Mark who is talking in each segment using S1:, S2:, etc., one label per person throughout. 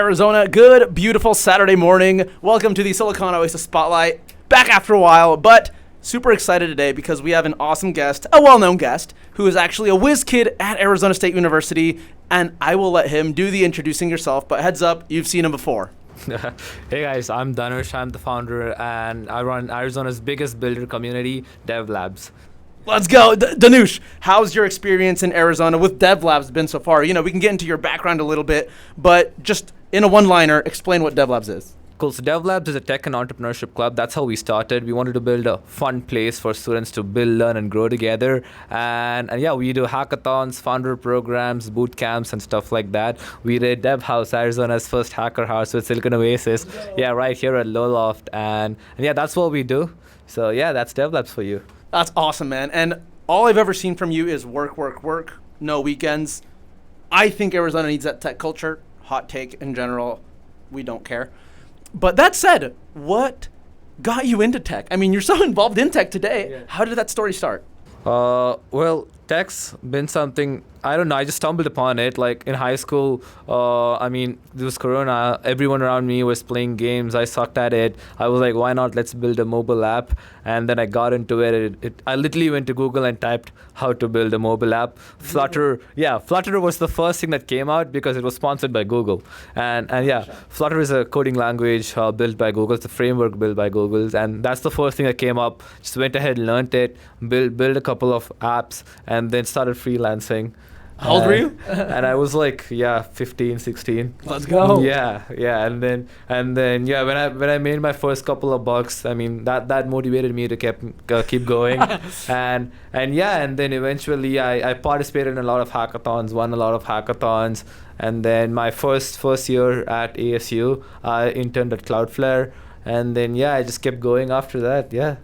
S1: Arizona. Good, beautiful Saturday morning. Welcome to the Silicon Oasis Spotlight. Back after a while, but super excited today because we have an awesome guest, a well-known guest, who is actually a whiz kid at Arizona State University, and I will let him do the introducing yourself, but heads up, you've seen him before.
S2: Hey guys, I'm Dhanush. I'm the founder and I run Arizona's biggest builder community, DevLabs.
S1: Let's go. Dhanush, how's your experience in Arizona with DevLabs been so far? You know, we can get into your background a little bit, but just in a one-liner, explain what DevLabs is.
S2: Cool. So DevLabs is a tech and entrepreneurship club. That's how we started. We wanted to build a fun place for students to build, learn, and grow together. And yeah, we do hackathons, founder programs, boot camps, and stuff like that. We did Dev House, Arizona's first hacker house with Silicon Oasis. Yeah, right here at Low Loft. And yeah, that's what we do. So yeah, that's DevLabs for you.
S1: That's awesome, man. And all I've ever seen from you is work, work, work, no weekends. I think Arizona needs that tech culture. Hot take in general, we don't care. But that said, what got you into tech? I mean, you're so involved in tech today. Yeah. How did that story start?
S2: Well, tech's been something, I don't know, I just stumbled upon it. Like in high school, I mean, there was Corona, everyone around me was playing games, I sucked at it. I was like, why not, let's build a mobile app. And then I got into it. I literally went to Google and typed how to build a mobile app. Flutter was the first thing that came out because it was sponsored by Google. And yeah, Flutter is a coding language built by Google. It's a framework built by Google. And that's the first thing that came up. Just went ahead, learned it, built a couple of apps, and then started freelancing.
S1: How old were you?
S2: And I was like, 15, 16.
S1: Let's go.
S2: Yeah. And then when I made my first couple of bucks, I mean that motivated me to keep going. and then eventually I participated in a lot of hackathons, won a lot of hackathons, and then my first year at ASU, I interned at Cloudflare, and then I just kept going after that. Yeah.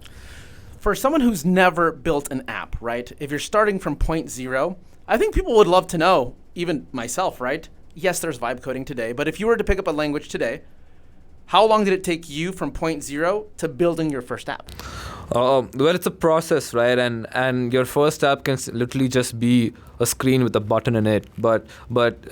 S1: For someone who's never built an app, right? If you're starting from point zero, I think people would love to know, even myself, right? Yes, there's vibe coding today, but if you were to pick up a language today, how long did it take you from point zero to building your first app?
S2: Well, it's a process, right? And your first app can literally just be a screen with a button in it. But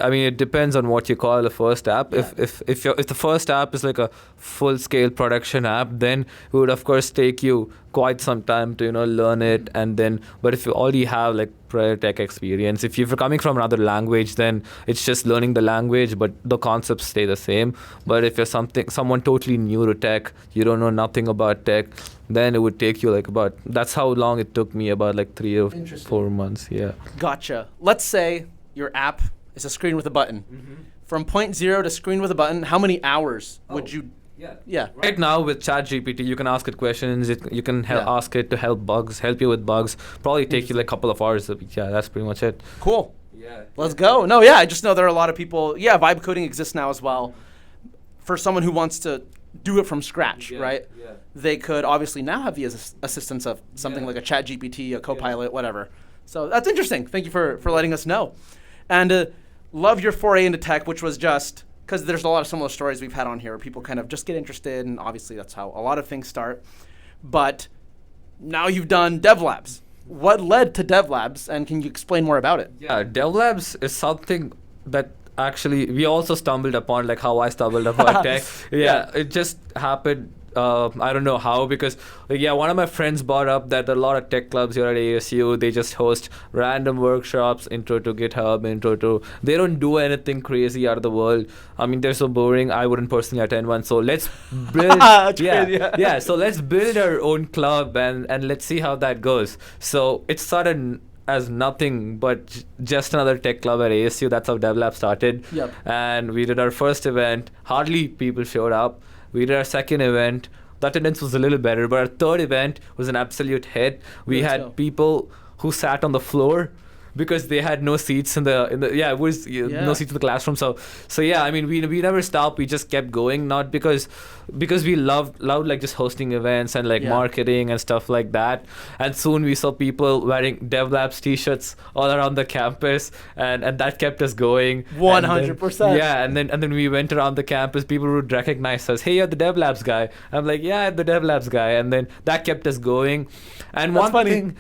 S2: I mean, it depends on what you call a first app. Yeah. If the first app is like a full-scale production app, then it would of course take you quite some time to learn it. And then, but if you already have like prior tech experience, if you're coming from another language, then it's just learning the language, but the concepts stay the same. But if you're someone totally new to tech, you don't know nothing about tech, then it would take you that's how long it took me, about like 3 or 4 months. Yeah.
S1: Gotcha. Let's say your app is a screen with a button. Mm-hmm. From point zero to screen with a button, how many hours would you? Yeah.
S2: Right now with ChatGPT, you can ask it questions. You can ask it to help you with bugs. Probably take you like a couple of hours. Yeah, that's pretty much it.
S1: Cool. Yeah. Let's go. No, I just know there are a lot of people. Yeah, vibe coding exists now as well. For someone who wants to do it from scratch, right? Yeah. They could obviously now have the assistance of something like a ChatGPT, a Copilot, whatever. So that's interesting. Thank you for letting us know. And love your foray into tech, which was just because there's a lot of similar stories we've had on here where people kind of just get interested, and obviously that's how a lot of things start. But now you've done DevLabs. What led to DevLabs, and can you explain more about it?
S2: Yeah, DevLabs is something that actually we also stumbled upon, like how I stumbled upon tech. Yeah, it just happened. I don't know how, because one of my friends brought up that a lot of tech clubs here at ASU, they just host random workshops, intro to GitHub, they don't do anything crazy out of the world. I mean, they're so boring. I wouldn't personally attend one. So let's build so let's build our own club and let's see how that goes. So it started as nothing but just another tech club at ASU. That's how DevLab started. Yep. And we did our first event. Hardly people showed up. We did our second event. The attendance was a little better, but our third event was an absolute hit. We had people who sat on the floor because they had no seats no seats in the classroom. So I mean, we never stopped. We just kept going, not because we loved like just hosting events and like marketing and stuff like that. And soon we saw people wearing DevLabs t-shirts all around the campus, and that kept us going.
S1: 100%.
S2: And then we went around the campus. People would recognize us. Hey, you're the DevLabs guy. I'm like, yeah, the DevLabs guy. And then that kept us going. And
S1: That's funny.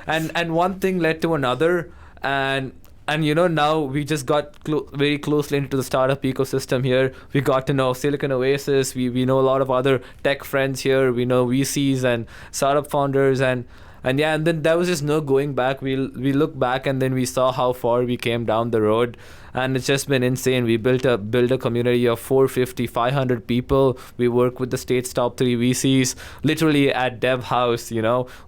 S2: And one thing led to another. And now we just got very closely into the startup ecosystem here. We got to know Silicon Oasis. We know a lot of other tech friends here. We know VCs and startup founders, and then there was just no going back. We look back, and then we saw how far we came down the road, and it's just been insane. We built a community of 450, 500 people. We work with the state's top 3 VCs, literally at Dev House.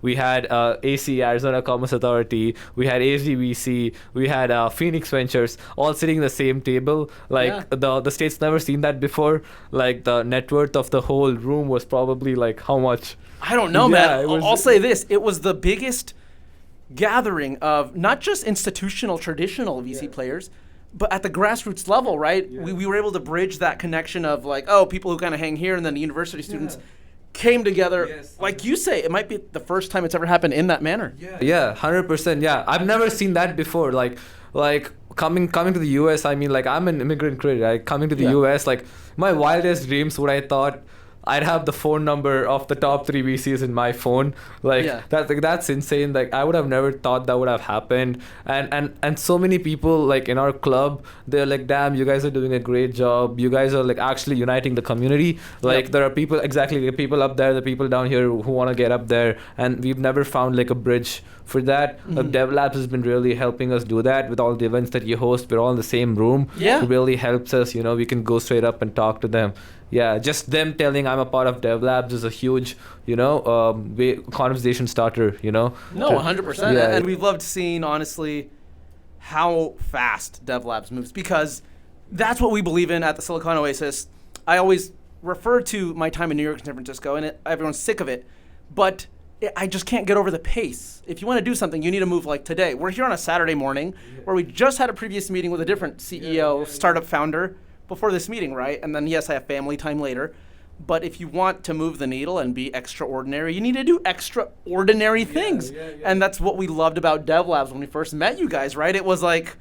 S2: We had AC, Arizona Commerce Authority. We had AZVC. We had Phoenix Ventures, all sitting in the same table. The state's never seen that before. Like, the net worth of the whole room was probably like how much?
S1: I don't know, man. I'll say this. It was the biggest gathering of not just institutional, traditional VC players, but at the grassroots level, right? Yeah. We were able to bridge that connection of like, people who kind of hang here, and then the university students came together. Yes. Like you say, it might be the first time it's ever happened in that manner.
S2: Yeah, 100%. Yeah, I've never seen that before. Like coming to the US, I mean, like, I'm an immigrant kid, right? Coming to the US, like, my wildest dreams, what I thought I'd have the phone number of the top 3 VCs in my phone. That's insane. Like, I would have never thought that would have happened. And so many people, like, in our club, they're like, damn, you guys are doing a great job. You guys are, like, actually uniting the community. Like, there are people up there, the people down here who want to get up there, and we've never found, like, a bridge for that. DevLabs has been really helping us do that with all the events that you host. We're all in the same room. It really helps us. We can go straight up and talk to them. Yeah, just them telling I'm a part of DevLabs is a huge, conversation starter, No,
S1: 100%. Yeah. And we've loved seeing, honestly, how fast DevLabs moves, because that's what we believe in at the Silicon Oasis. I always refer to my time in New York and San Francisco, and everyone's sick of it, but I just can't get over the pace. If you want to do something, you need to move like today. We're here on a Saturday morning where we just had a previous meeting with a different CEO, startup founder, before this meeting, right? And then, yes, I have family time later. But if you want to move the needle and be extraordinary, you need to do extraordinary things. And that's what we loved about DevLabs when we first met you guys, right? It was like,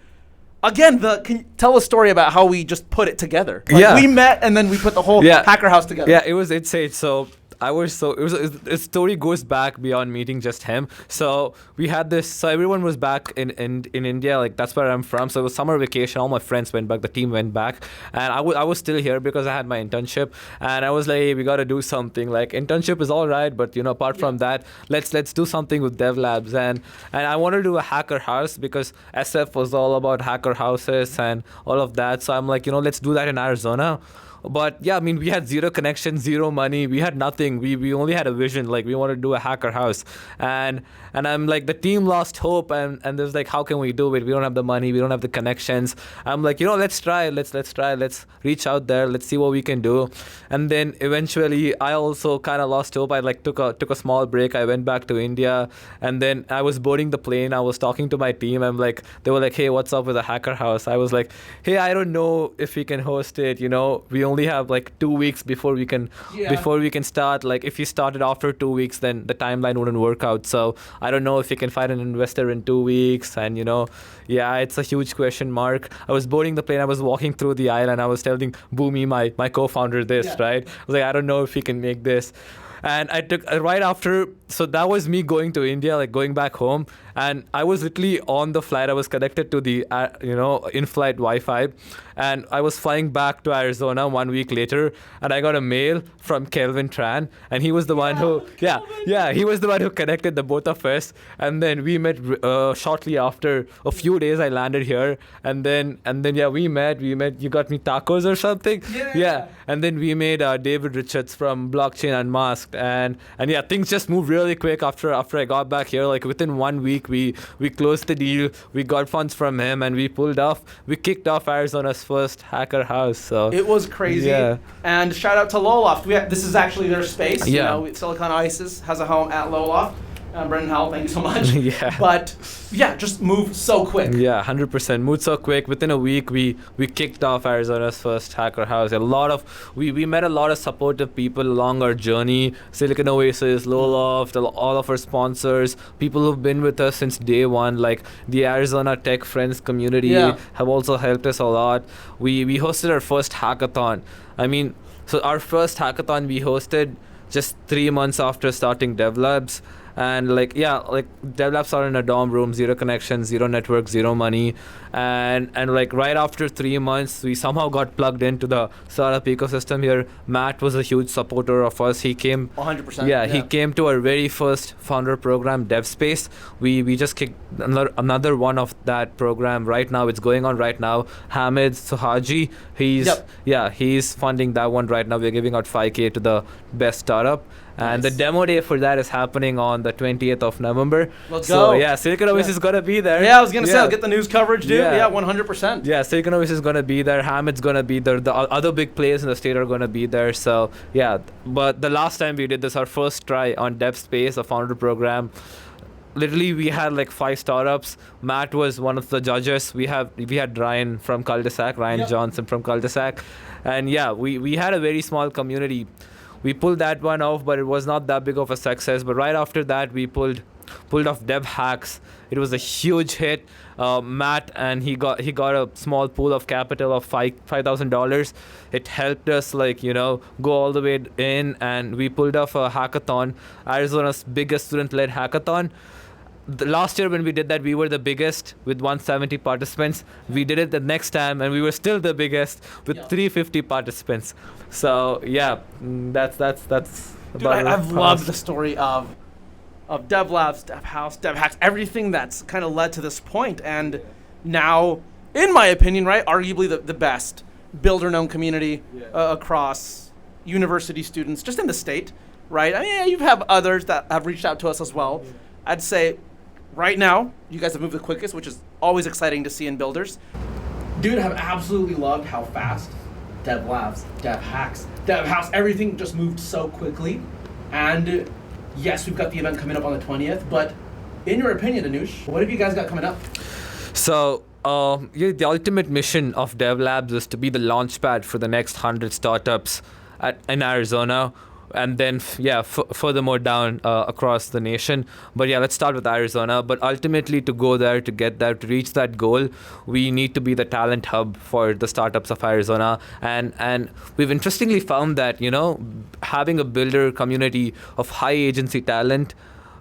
S1: again, can you tell a story about how we just put it together? We met and then we put the whole hacker house together.
S2: Yeah, it was insane. So a story goes back beyond meeting just him. So we had this, so everyone was back in India, like, that's where I'm from. So it was summer vacation, all my friends went back, the team went back, and I was still here because I had my internship, and I was like, hey, we got to do something. Like, internship is all right, but apart from that, let's do something with DevLabs. And I wanted to do a hacker house because SF was all about hacker houses and all of that. So I'm like, let's do that in Arizona. But yeah, I mean, we had zero connections, zero money. We had nothing. We only had a vision. Like, we wanted to do a hacker house. And I'm like, the team lost hope. And there's like, how can we do it? We don't have the money. We don't have the connections. I'm like, let's try. Let's try. Let's reach out there. Let's see what we can do. And then eventually, I also kind of lost hope. I like took a small break. I went back to India. And then I was boarding the plane. I was talking to my team. They were like, hey, what's up with a hacker house? I was like, hey, I don't know if we can host it. We only have like 2 weeks before we can start. Like, if you started after 2 weeks, then the timeline wouldn't work out. So I don't know if you can find an investor in 2 weeks. And it's a huge question mark. I was boarding the plane. I was walking through the aisle, and I was telling Bhumi, my co-founder, this, right? I was like, I don't know if we can make this. And I took right after, so that was me going to India, like going back home. And I was literally on the flight. I was connected to the, in-flight Wi-Fi. And I was flying back to Arizona 1 week later. And I got a mail from Kelvin Tran. And he was the one who, he was the one who connected the both of us. And then we met shortly after. A few days I landed here. And then we met. You got me tacos or something? Yeah. And then we made David Richards from Blockchain Unmasked. And things just moved really quick after I got back here. Like, within 1 week, we closed the deal. We got funds from him, and we kicked off Arizona's first hacker house. So
S1: it was crazy. Yeah. And shout out to Lowloft. This is actually their space. Yeah. Silicon Oasis has a home at Lowloft. Brendan Howell, thank you so much. But just moved so quick.
S2: 100%. Moved so quick. Within a week, we kicked off Arizona's first hacker house. We met a lot of supportive people along our journey. Silicon Oasis, Lowloft, all of our sponsors, people who've been with us since day one, like the Arizona Tech Friends community have also helped us a lot. We hosted our first hackathon. So our first hackathon we hosted just 3 months after starting DevLabs. And like DevLabs are in a dorm room, zero connection, zero network, zero money, and like right after 3 months, we somehow got plugged into the startup ecosystem here. Matt was a huge supporter of us. He came
S1: 100%.
S2: Yeah, he came to our very first founder program, DevSpace. We just kicked another one of that program right now. It's going on right now. Hamid Suhaji, he's funding that one right now. We're giving out 5K to the best startup. And the demo day for that is happening on the 20th of November.
S1: Let's
S2: so
S1: go.
S2: yeah, Silicon Oasis is gonna be there.
S1: Yeah, I was gonna say, I'll get the news coverage, dude.
S2: Yeah.
S1: 100%.
S2: Yeah, Silicon Oasis is gonna be there. Hamid's gonna be there. The other big players in the state are gonna be there. So yeah, but the last time we did this, our first try on DevSpace, a founder program, literally we had like 5 startups. Matt was one of the judges. We had Ryan from Cul-de-sac, Ryan Johnson from Cul-de-sac, and yeah, we had a very small community. We pulled that one off, but it was not that big of a success. But right after that, we pulled off Dev Hacks. It was a huge hit. Matt, and he got a small pool of capital of $5,000. It helped us go all the way in, and we pulled off a hackathon, Arizona's biggest student-led hackathon. The last year when we did that, we were the biggest with 170 participants. We did it the next time, and we were still the biggest with 350 participants. So yeah, that's
S1: Dude, I've loved the story of DevLabs, DevHouse, DevHacks, everything that's kind of led to this point. And now, in my opinion, right, arguably the best builder-known community across university students, just in the state, right? I mean, you have others that have reached out to us as well. I'd say right now, you guys have moved the quickest, which is always exciting to see in builders. Dude, I've absolutely loved how fast DevLabs, DevHacks, DevHouse, everything just moved so quickly. And yes, we've got the event coming up on the 20th, but in your opinion, Dhanush, what have you guys got coming up?
S2: So, the ultimate mission of DevLabs is to be the launchpad for the next 100 startups in Arizona, and then furthermore down across the nation. But yeah, let's start with Arizona. But ultimately, to go there, to get there, to reach that goal, we need to be the talent hub for the startups of Arizona. And we've interestingly found that, having a builder community of high agency talent,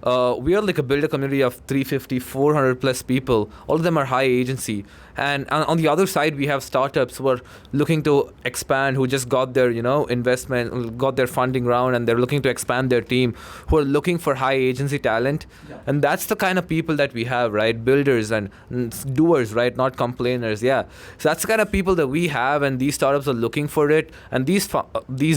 S2: we are like a builder community of 350, 400 plus people. All of them are high agency. And on the other side, we have startups who are looking to expand, who just got their, investment, got their funding round, and they're looking to expand their team, who are looking for high agency talent. Yeah. And that's the kind of people that we have, right? Builders and doers, right? Not complainers. Yeah. So that's the kind of people that we have, and these startups are looking for it. And these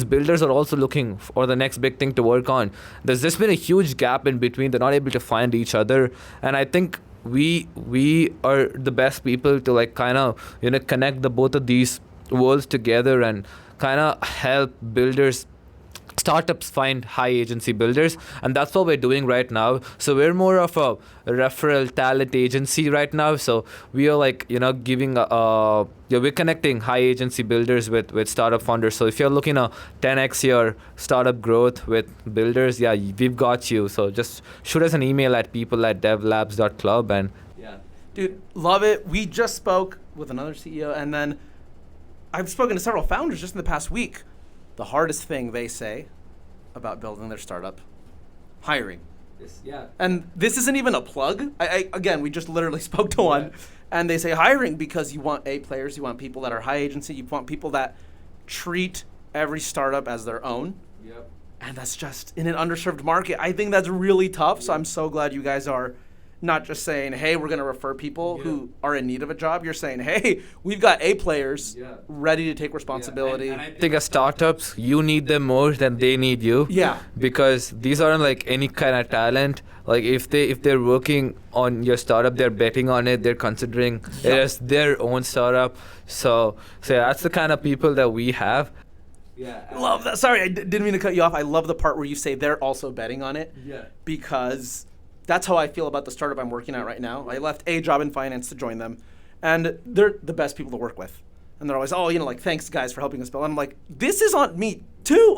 S2: builders are also looking for the next big thing to work on. There's just been a huge gap in between. They're not able to find each other. And I think we are the best people to connect the both of these worlds together and kind of help startups find high agency builders, and that's what we're doing right now. So we're more of a referral talent agency right now. So we are giving we're connecting high agency builders with startup founders. So if you're looking at 10x your startup growth with builders, we've got you. So just shoot us an email at people@devlabs.club, and
S1: dude, love it. We just spoke with another CEO, and then I've spoken to several founders just in the past week. The hardest thing they say about building their startup, hiring. And this isn't even a plug. Again, we just literally spoke to one, and they say hiring because you want A players, you want people that are high agency, you want people that treat every startup as their own. And that's just in an underserved market. I think that's really tough. So I'm so glad you guys are not just saying, hey, we're going to refer people who are in need of a job. You're saying, hey, we've got A players ready to take responsibility.
S2: And I think as startups, you need them more than they need you.
S1: Yeah.
S2: Because these aren't like any kind of talent. Like if they're working on your startup, they're betting on it, they're considering it as their own startup. So that's the kind of people that we have.
S1: Love that. Sorry, I didn't mean to cut you off. I love the part where you say they're also betting on it. Because that's how I feel about the startup I'm working at right now. I left a job in finance to join them, and they're the best people to work with. And they're always, thanks guys for helping us build. And I'm like, this is on me too.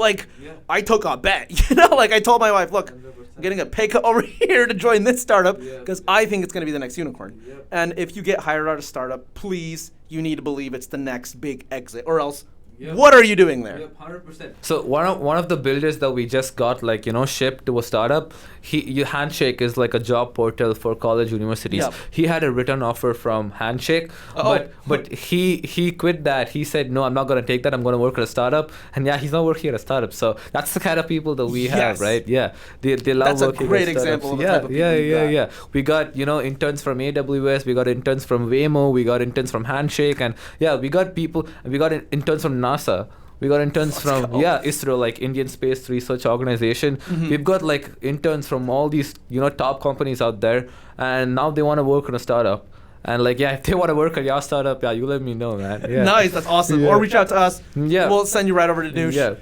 S1: I took a bet. I told my wife, look, 100%. I'm getting a pay cut over here to join this startup because I think it's going to be the next unicorn. And if you get hired at a startup, please, you need to believe it's the next big exit, or else What are you doing there?
S2: 100%. So one of the builders that we just got, like, shipped to a startup, your Handshake is like a job portal for college universities.
S1: Yep.
S2: He had a written offer from Handshake, but he quit that. He said, no, I'm not going to take that. I'm going to work at a startup. And yeah, he's not working at a startup. So that's the kind of people that we have, right? Yeah, they love
S1: that's
S2: working
S1: a great
S2: at startups.
S1: example of the type of people
S2: Yeah. We got interns from AWS. We got interns from Waymo. We got interns from Handshake, and yeah, we got interns from NASA. We got interns from ISRO, like Indian Space Research Organization. We've got like interns from all these top companies out there, and now they want to work in a startup. And like, if they want to work at your startup, you let me know, man. Yeah.
S1: Nice, that's awesome. Or reach out to us.
S2: Yeah,
S1: we'll send you right over to Dhanush.
S2: Yeah.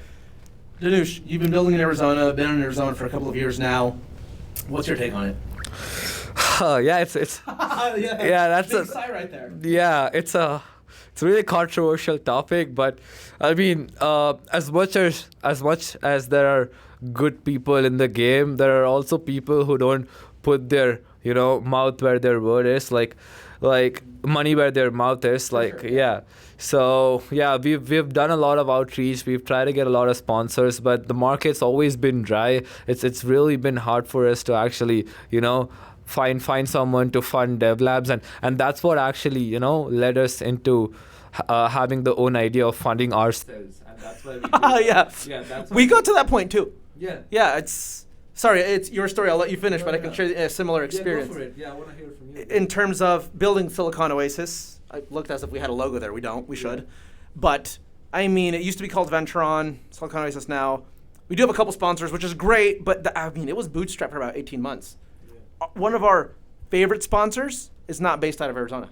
S1: Dhanush, you've been building in Arizona, been in Arizona for a couple of years now. What's your take on it?
S2: It's that's
S1: big sigh right there.
S2: Yeah, it's a really controversial topic, but I mean, as much as there are good people in the game, there are also people who don't put their mouth where their word is, like money where their mouth is, like. Sure. Yeah. So yeah, we've done a lot of outreach. We've tried to get a lot of sponsors, but the market's always been dry. It's really been hard for us to actually find someone to fund DevLabs, and that's what actually led us into having the own idea of funding ourselves, and that's why
S1: we got to that point too.
S2: Yeah.
S1: It's your story. I'll let you finish, but I can share a similar experience.
S2: Yeah, go for it. Yeah, I want to hear it from you.
S1: In terms of building Silicon Oasis, I looked as if we had a logo there. We don't. We should. But I mean, it used to be called Venturon, Silicon Oasis now. We do have a couple sponsors, which is great, but it was bootstrapped for about 18 months. One of our favorite sponsors is not based out of Arizona.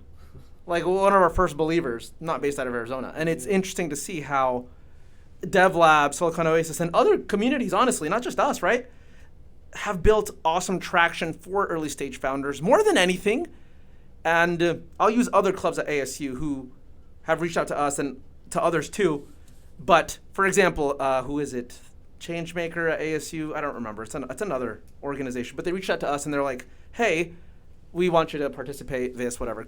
S1: Like one of our first believers, not based out of Arizona. And it's interesting to see how DevLabs, Silicon Oasis, and other communities, honestly, not just us, right, have built awesome traction for early stage founders more than anything. And I'll use other clubs at ASU who have reached out to us and to others too. But for example, who is it? Changemaker at ASU? I don't remember. It's another organization. But they reached out to us and they're like, hey, we want you to participate,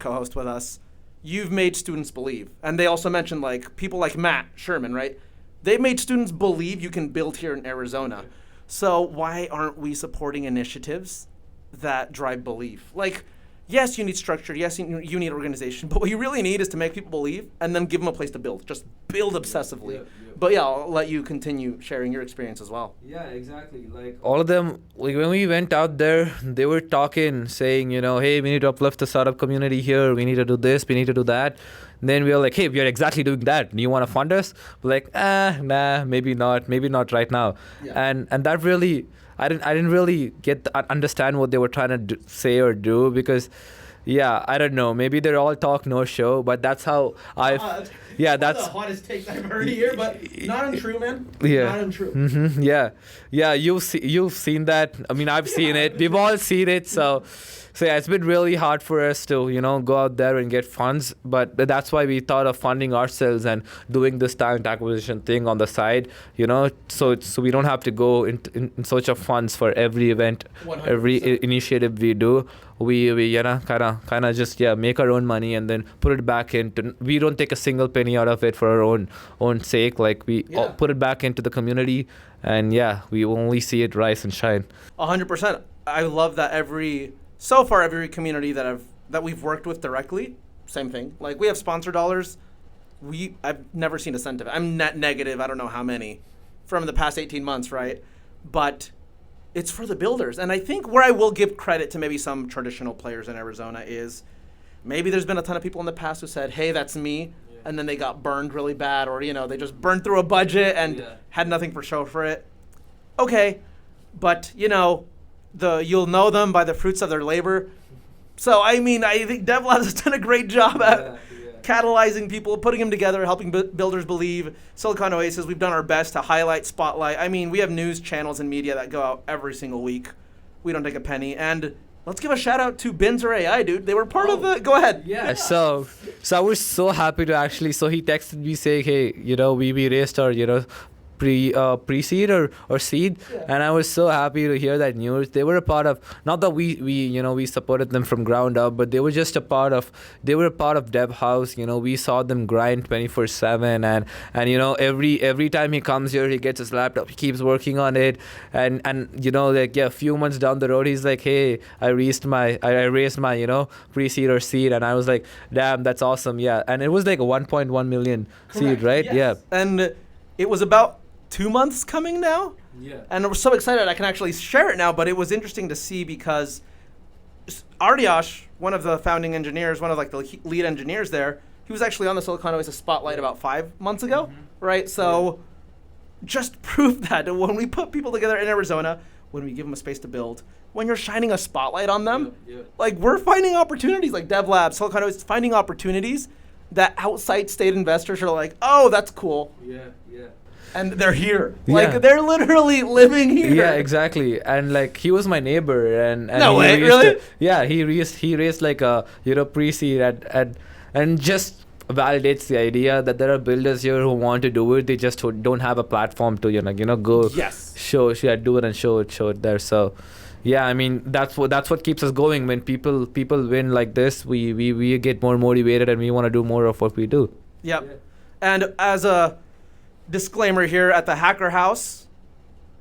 S1: co-host with us. You've made students believe. And they also mentioned like people like Matt Sherman, right? They've made students believe you can build here in Arizona. So why aren't we supporting initiatives that drive belief? Like, yes, you need structure. Yes, you need organization. But what you really need is to make people believe and then give them a place to build. Just build obsessively. Yeah. But yeah, I'll let you continue sharing your experience as well.
S2: Yeah, exactly. Like all of them, like when we went out there, they were talking, saying, hey, we need to uplift the startup community here. We need to do this. We need to do that. And then we were like, hey, we are exactly doing that. Do you want to fund us? We're like, nah, maybe not right now. Yeah. And that really, I didn't really understand what they were trying to say or do because, yeah, I don't know. Maybe they're all talk, no show, but that's how that's
S1: the hottest take I've heard here, but not untrue, man.
S2: Yeah.
S1: Not untrue.
S2: Mm-hmm, yeah. You've seen that. I mean, I've seen it. We've all seen it. So yeah, it's been really hard for us to go out there and get funds, but that's why we thought of funding ourselves and doing this talent acquisition thing on the side. So we don't have to go in search of funds for every event, 100%. Every initiative we do. We kind of just make our own money and then put it back into. We don't take a single penny out of it for our own sake. Like we put it back into the community, and we only see it rise and shine.
S1: 100%. I love that every community that we've worked with directly, same thing. Like we have sponsor dollars. I've never seen a cent of it. I'm net negative. I don't know how many from the past 18 months, right? But it's for the builders. And I think where I will give credit to maybe some traditional players in Arizona is maybe there's been a ton of people in the past who said, hey, that's me. Yeah. And then they got burned really bad, or, they just burned through a budget and had nothing for show for it. Okay. But, you'll know them by the fruits of their labor. So, I think DevLabs has done a great job at catalyzing people, putting them together, helping builders believe. Silicon Oasis, we've done our best to highlight, spotlight. We have news channels and media that go out every single week. We don't take a penny. And let's give a shout out to Binzer AI, dude. They were part of the. Go ahead.
S2: Yeah. So I was so happy to actually. So he texted me saying, hey, we raised our pre-seed or seed, and I was so happy to hear that news. They were a part of, not that we supported them from ground up, but they were just a part of Dev House. We saw them grind 24/7, and every time he comes here, he gets his laptop, he keeps working on it, and a few months down the road, he's like, hey, I raised my pre-seed or seed, and I was like, damn, that's awesome. Yeah, and it was like a 1.1 million seed, right?
S1: Yes.
S2: Yeah.
S1: And it was about 2 months coming now.
S2: Yeah.
S1: And we're so excited I can actually share it now, but it was interesting to see because Ardyash, one of the founding engineers, one of like the lead engineers there, he was actually on the Silicon Oasis Spotlight about 5 months ago, right? So just prove that when we put people together in Arizona, when we give them a space to build, when you're shining a spotlight on them, like we're finding opportunities like DevLabs, Silicon Oasis, finding opportunities that outside state investors are like, oh, that's cool. Yeah. And they're here. Like they're literally living here.
S2: Yeah, exactly. And like he was my neighbor, and
S1: no way, really?
S2: He raised like a pre-seed and just validates the idea that there are builders here who want to do it. They just don't have a platform to go do it and show it there. So yeah, I mean that's what keeps us going. When people win like this, we get more motivated and we want to do more of what we do.
S1: Yep. Yeah. And as a disclaimer here at the Hacker House,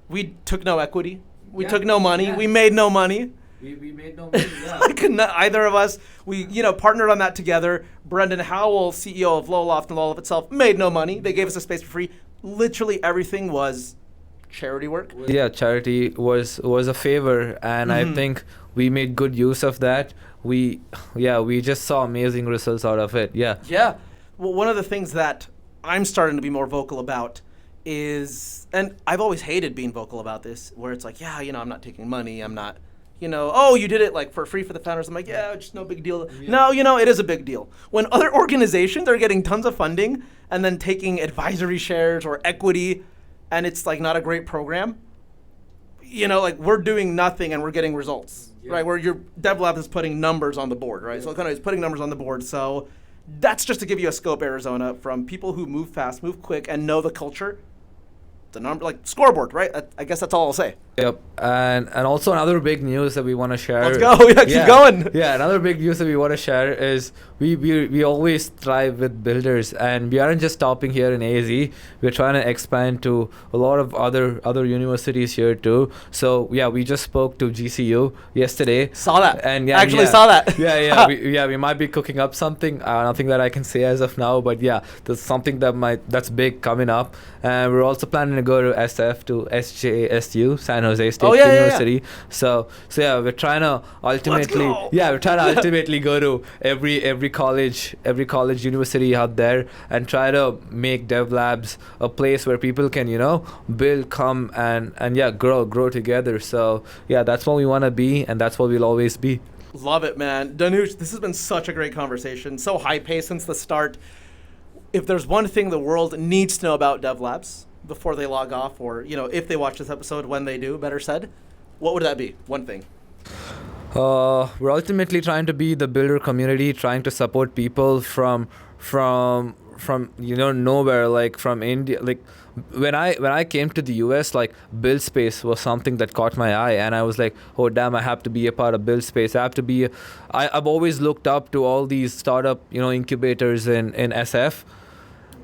S1: we took no equity. We took no money. Yeah. We made no money.
S2: We made no money. Yeah.
S1: Like either of us. We partnered on that together. Brendan Howell, CEO of Lowloft and Lowloft itself, made no money. They gave us a space for free. Literally everything was charity work.
S2: Yeah, charity was a favor, and I think we made good use of that. We just saw amazing results out of it. Yeah.
S1: Yeah. Well, one of the things that I'm starting to be more vocal about is, and I've always hated being vocal about this, where it's like, I'm not taking money. I'm not, oh, you did it like for free for the founders. I'm like, yeah, just no big deal. Yeah. No, it is a big deal. When other organizations are getting tons of funding and then taking advisory shares or equity, and it's like not a great program, like we're doing nothing and we're getting results, right? Where your DevLab is putting numbers on the board, right? So kind of is putting numbers on the board. So that's just to give you a scope, Arizona, from people who move fast, move quick, and know the culture. The number, like scoreboard, right? I guess that's all I'll say.
S2: Yep, and also another big news that we want to share.
S1: Let's go. Yeah, keep going.
S2: Yeah, another big news that we want to share is we always thrive with builders, and we aren't just stopping here in AZ. We're trying to expand to a lot of other universities here too. So yeah, we just spoke to GCU yesterday.
S1: Saw that.
S2: And
S1: saw that.
S2: We might be cooking up something. Nothing that I can say as of now, but yeah, there's something that's big coming up, and we're also planning to go to SF to SJSU, San Jose State University. Yeah. So yeah, we're trying to ultimately go to every college university out there and try to make DevLabs a place where people can build, come and grow together. So yeah, that's what we want to be, and that's what we'll always be.
S1: Love it, man. Dhanush, this has been such a great conversation. So high paced since the start. If there's one thing the world needs to know about DevLabs before they log off, or if they watch this episode, when they do, better said, what would that be? One thing.
S2: We're ultimately trying to be the builder community, trying to support people from nowhere, like from India. Like when I came to the US, like build space was something that caught my eye, and I was like, oh damn, I have to be a part of build space. I've always looked up to all these startup incubators in SF.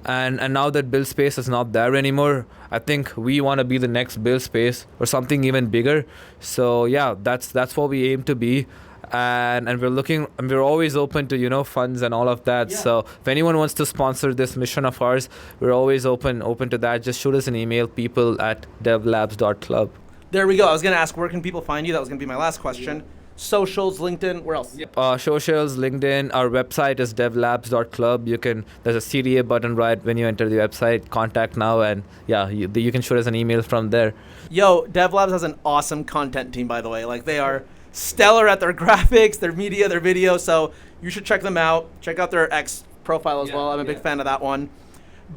S2: And now that build space is not there anymore, I think we want to be the next build space or something even bigger. So yeah, that's what we aim to be, and we're always open to funds and all of that. Yeah. So if anyone wants to sponsor this mission of ours, we're always open to that. Just shoot us an email, people@devlabs.club.
S1: There we go. I was gonna ask, where can people find you? That was gonna be my last question. Yeah. Socials, LinkedIn, where else?
S2: Yep. Socials, LinkedIn. Our website is devlabs.club. There's a CDA button right when you enter the website. Contact now, and yeah, you can shoot us an email from there.
S1: Yo, DevLabs has an awesome content team, by the way. Like they are stellar at their graphics, their media, their video. So you should check them out. Check out their X profile as well. I'm a big fan of that one.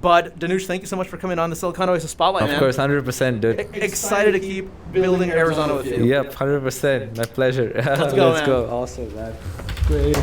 S1: But Dhanush, thank you so much for coming on the Silicon Oasis Spotlight, man.
S2: Of course, 100%, dude.
S1: Excited to keep building Arizona with you.
S2: Yep, 100%. My pleasure.
S1: Let's go,
S2: Let's go. Awesome, man. Great.